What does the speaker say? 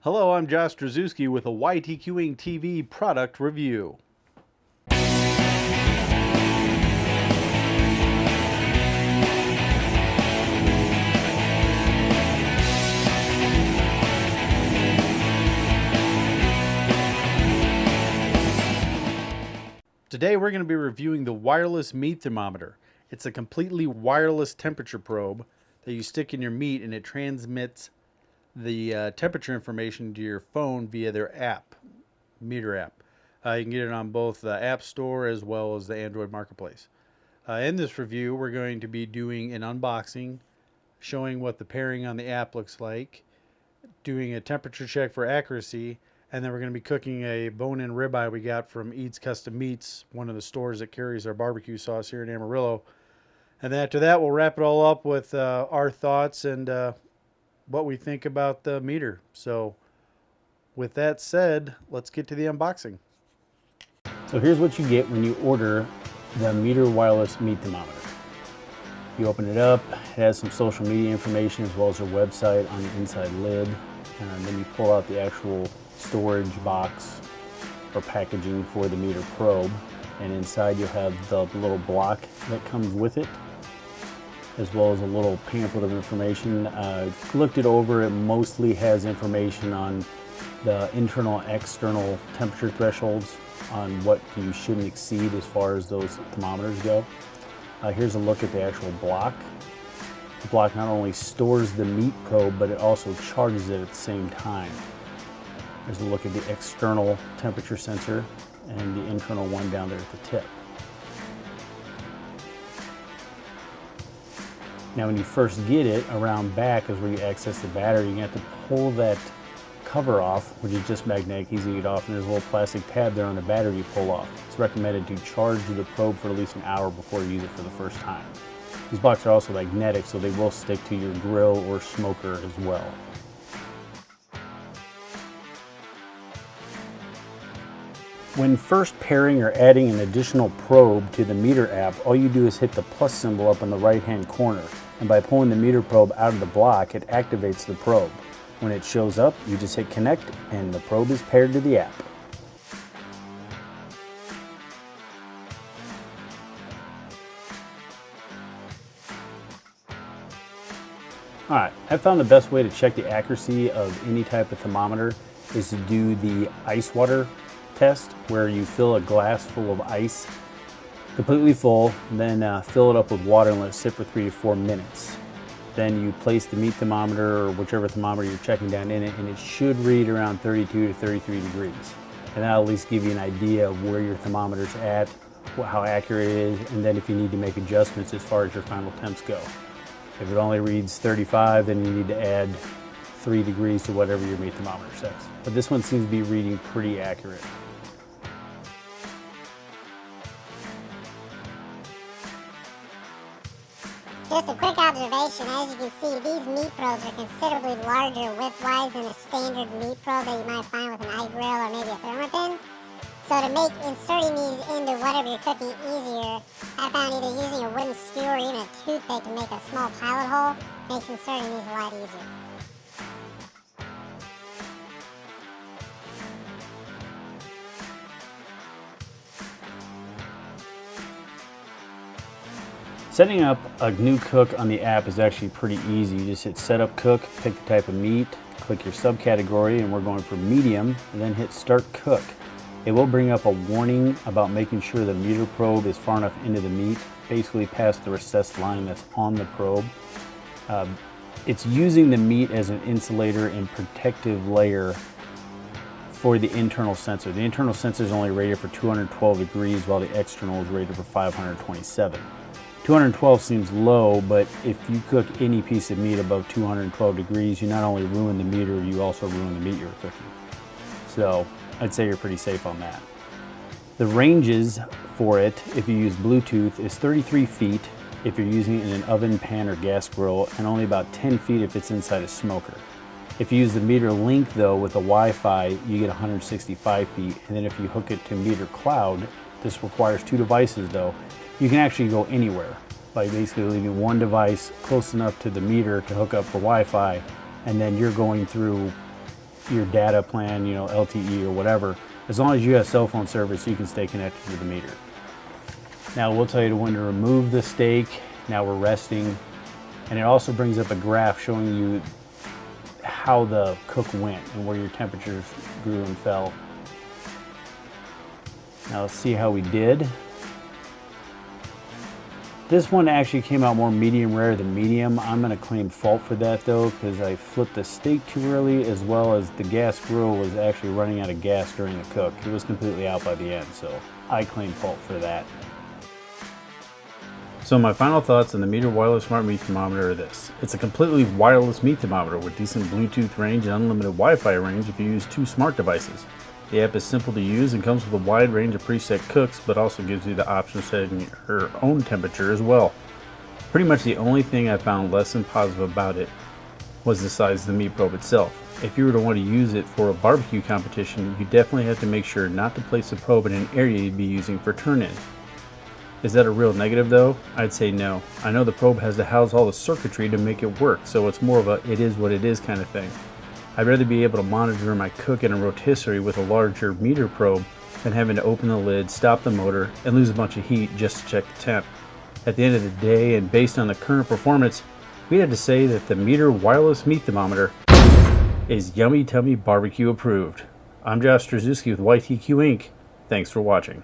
Hello, I'm Josh Drzeski with a YTQ INC TV product review. Today we're going to be reviewing the wireless meat thermometer. It's a completely wireless temperature probe that you stick in your meat, and it transmits the temperature information to your phone via their app, meter app. You can get it on both the App Store as well as the Android Marketplace. In this review, we're going to be doing an unboxing, showing what the pairing on the app looks like, doing a temperature check for accuracy, and then we're going to be cooking a bone-in ribeye we got from Eats Custom Meats, one of the stores that carries our barbecue sauce here in Amarillo. And then after that, we'll wrap it all up with our thoughts and what we think about the meter. So with that said, let's get to the unboxing. So here's what you get when you order the Meter wireless meat thermometer. You open it up, it has some social media information as well as their website on the inside lid. And then you pull out the actual storage box or packaging for the meter probe. And inside you'll have the little block that comes with it, as well as a little pamphlet of information. Looked it over, it mostly has information on the internal and external temperature thresholds on what you shouldn't exceed as far as those thermometers go. Here's a look at the actual block. The block not only stores the meat probe, but it also charges it at the same time. There's a look at the external temperature sensor and the internal one down there at the tip. Now when you first get it, around back is where you access the battery. You have to pull that cover off, which is just magnetic, easy to get off, and there's a little plastic tab there on the battery you pull off. It's recommended to charge the probe for at least an hour before you use it for the first time. These blocks are also magnetic, so they will stick to your grill or smoker as well. When first pairing or adding an additional probe to the meter app, all you do is hit the plus symbol up in the right-hand corner. And by pulling the meter probe out of the block, it activates the probe. When it shows up, you just hit connect and the probe is paired to the app. Alright, I found the best way to check the accuracy of any type of thermometer is to do the ice water test, where you fill a glass full of ice completely full, then fill it up with water and let it sit for 3 to 4 minutes. Then you place the meat thermometer or whichever thermometer you're checking down in it, and it should read around 32 to 33 degrees. And that'll at least give you an idea of where your thermometer's at, how accurate it is, and then if you need to make adjustments as far as your final temps go. If it only reads 35, then you need to add 3 degrees to whatever your meat thermometer says. But this one seems to be reading pretty accurate. Just a quick observation, as you can see, these meat probes are considerably larger width-wise than a standard meat probe that you might find with an iGrill or maybe a thermopin. So to make inserting these into whatever you're cooking easier, I found either using a wooden skewer or even a toothpick to make a small pilot hole makes inserting these a lot easier. Setting up a new cook on the app is actually pretty easy. You just hit setup cook, pick the type of meat, click your subcategory, and we're going for medium, and then hit start cook. It will bring up a warning about making sure the meter probe is far enough into the meat, basically past the recessed line that's on the probe. It's using the meat as an insulator and protective layer for the internal sensor. The internal sensor is only rated for 212 degrees while the external is rated for 527. 212 seems low, but if you cook any piece of meat above 212 degrees, you not only ruin the meter, you also ruin the meat you're cooking. So I'd say you're pretty safe on that. The ranges for it, if you use Bluetooth, is 33 feet if you're using it in an oven, pan, or gas grill, and only about 10 feet if it's inside a smoker. If you use the meter link though with the Wi-Fi, you get 165 feet, and then if you hook it to Meter Cloud, this requires 2 devices though, you can actually go anywhere by basically leaving one device close enough to the meter to hook up for Wi-Fi, and then you're going through your data plan, you know, LTE or whatever. As long as you have cell phone service, you can stay connected to the meter. Now we'll tell you when to remove the stake. Now we're resting, and it also brings up a graph showing you how the cook went and where your temperatures grew and fell. Now let's see how we did. This one actually came out more medium rare than medium. I'm going to claim fault for that though, because I flipped the steak too early, as well as the gas grill was actually running out of gas during the cook. It was completely out by the end, so I claim fault for that. So my final thoughts on the Meter wireless smart meat thermometer are this. It's a completely wireless meat thermometer with decent Bluetooth range and unlimited Wi-Fi range if you use 2 smart devices. The app is simple to use and comes with a wide range of preset cooks, but also gives you the option of setting your own temperature as well. Pretty much the only thing I found less than positive about it was the size of the meat probe itself. If you were to want to use it for a barbecue competition, you definitely have to make sure not to place the probe in an area you'd be using for turn-in. Is that a real negative though? I'd say no. I know the probe has to house all the circuitry to make it work, so it's more of a it is what it is kind of thing. I'd rather be able to monitor my cook in a rotisserie with a larger meter probe than having to open the lid, stop the motor, and lose a bunch of heat just to check the temp. At the end of the day, and based on the current performance, we'd have to say that the Meter wireless meat thermometer is Yummy Tummy Barbecue approved. I'm Josh Strzelecki with YTQ Inc. Thanks for watching.